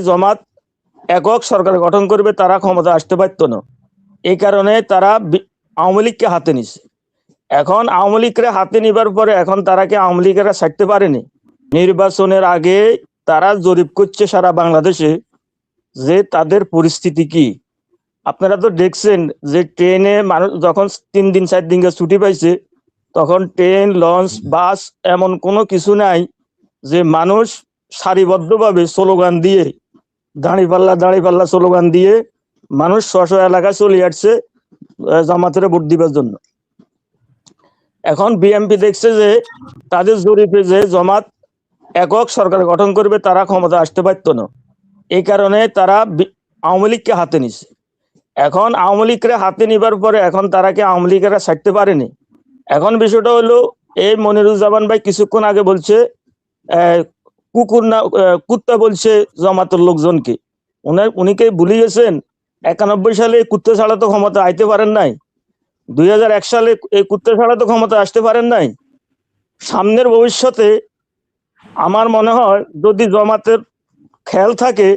জামাত একক সরকার গঠন করবে, তারা ক্ষমতা আসতে পারতো না। এই কারণে তারা আওয়ামী লীগকে হাতে নিছে। এখন আওয়ামী লীগকে হাতে নিবার পরে এখন তারা কি আওয়ামী লীগেরা ছাড়তে পারেনি? নির্বাচনের আগে তারা জরিপ করছে সারা বাংলাদেশে যে তাদের পরিস্থিতি কি। আপনারা তো দেখছেন যে ট্রেনে মানুষ যখন 3 দিন 4 দিন ছুটি পাইছে, তখন ট্রেন, লঞ্চ, বাস এমন কোনো কিছু নাই যে মানুষ সারিবদ্ধভাবে স্লোগান দিয়ে দাঁড়িপাল্লা স্লোগান দিয়ে মানুষ স্ব এলাকায় চলে আসছে জামাতের ভোট দিবার জন্য। এখন বিএনপি দেখছে যে তাদের জরিপে যে জামাত একক সরকার গঠন করবে, তারা ক্ষমতা আসতে পারতো না। এই কারণে তারা আওয়ামী লীগকে হাতে নিছে। এখন আওয়ামী লীগকে হাতে নিবার পরে এখন তারা কি আওয়ামী লীগেরা ছাড়তে পারেনি? এখন বিষয়টা হলো, এই মনিরুজ্জামান ভাই কিছুক্ষণ আগে বলছে কুকুর না কুত্তা বলছে জামাতের লোকজনকে। উনিকে ভুলে গেছেন 91 সালে কুত্তা ছাড়া তো ক্ষমতা আইতে পারেন নাই, 2001 সালে এই কুত্তা ছাড়া তো ক্ষমতা আসতে পারেন নাই। সামনের ভবিষ্যতে আমার মনে হয় যদি জামাতের খেয়াল থাকে,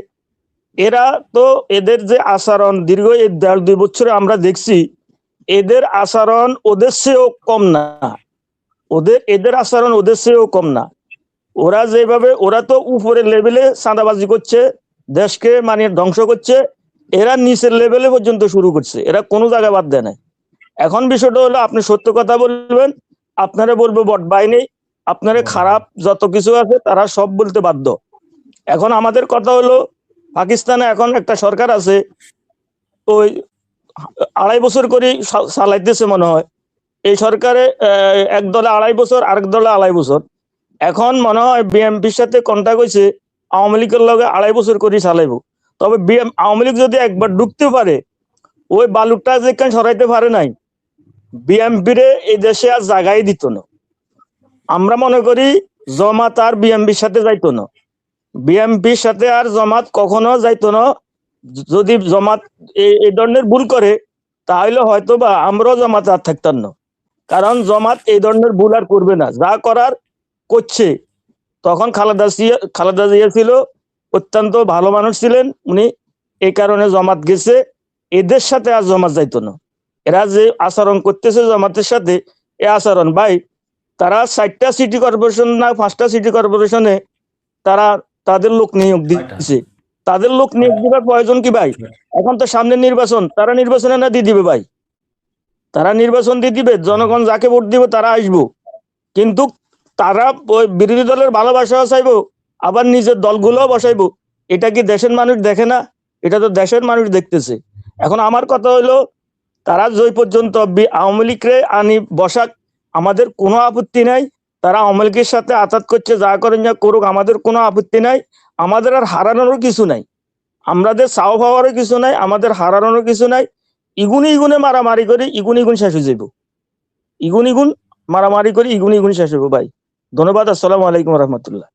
এরা তো এদের যে আচরণ দীর্ঘ এই 1.5-2 বছরে আমরা দেখছি, এদের আচরণ ওদের চেয়েও কম না। এদের আচরণ ওদের চেয়েও কম না। ওরা যেভাবে, ওরা তো উপরের লেভেলে চাঁদাবাজি করছে, দেশকে মানে ধ্বংস করছে, এরা নিচের লেভেলে পর্যন্ত শুরু করছে, এরা কোনো জায়গায় বাদ দেয় নাই। এখন বিষয়টা হলো, আপনি সত্য কথা বলবেন, আপনারা বলবো বট বাহিনী, আপনারা খারাপ যত কিছু আছে তারা সব বলতে বাধ্য। এখন আমাদের কথা হলো, পাকিস্তানে এখন একটা সরকার আছে, ওই 2.5 বছর করে চালাইতেছে মনে হয়। এই সরকারে এক দলে 2.5 বছর, আরেক দলে 2.5 বছর। এখন মনে হয় বিএনপির সাথে কন্টাক্ট হয়েছে, আওয়ামী লীগের লগে 2.5 বছর করে চালাইবো। তবে আওয়ামী লীগ যদি একবার ঢুকতে পারে, ওই বালুকটা যেখানে সরাইতে পারে নাই, বিএনপিরে এই দেশে আর জায়গায় দিত না। আমরা মনে করি জামাত আর বিএনপির সাথে যাইতো না, বিএনপির সাথে আর জামাত কখনো যাইতো না। যদি জামাত এই ধরনের ভুল করে, তাহলে হয়তো বা আমরাও জামাত আর থাকতাম না। কারণ জামাত এই ধরনের ভুল আর করবে না, যা করার করছে। তখন খালেদা জিয়া ছিল, অত্যন্ত ভালো মানুষ ছিলেন উনি, এই কারণে জামাত গেছে। এদের সাথে আর জামাত যাইতো না। এরা যে আচরণ করতেছে জামাতের সাথে, এ আচরণ ভাই, তারা 4টা সিটি কর্পোরেশন না 5টা সিটি কর্পোরেশনে তারা তাদের লোক নিয়োগ দিচ্ছে। তাদের লোক নিয়োগ দেওয়ার প্রয়োজন কি ভাই? এখন তো সামনে নির্বাচন, তারা নির্বাচনে না দিয়ে দিবে ভাই, তারা নির্বাচন দিয়ে দিবে, জনগণ যাকে ভোট দিবে তারা আসবো। কিন্তু তারা ওই বিরোধী দলের ভালোবাসাও চাইবো, আবার নিজের দলগুলোও বসাইবো। এটা কি দেশের মানুষ দেখে না? এটা তো দেশের মানুষ দেখতেছে। এখন আমার কথা হলো, তারা যে পর্যন্ত আওয়ামী লীগরে আনি বসাক, আমাদের কোনো আপত্তি নাই। তারা আওয়ামী লীগের সাথে আঘাত করছে, যা করেন যা করুক, আমাদের কোনো আপত্তি নাই। আমাদের আর হারানোরও কিছু নাই, আমাদের চাও পাওয়ারও কিছু নাই, আমাদের হারানোরও কিছু নাই। ইগুনে মারামারি করি, ইগুন শেষ হয়ে যাবো। ইগুন মারামারি করি, ইগুন শেষ হইব ভাই। ধন্যবাদ। আসসালামু আলাইকুম রহমতুল্লাহ।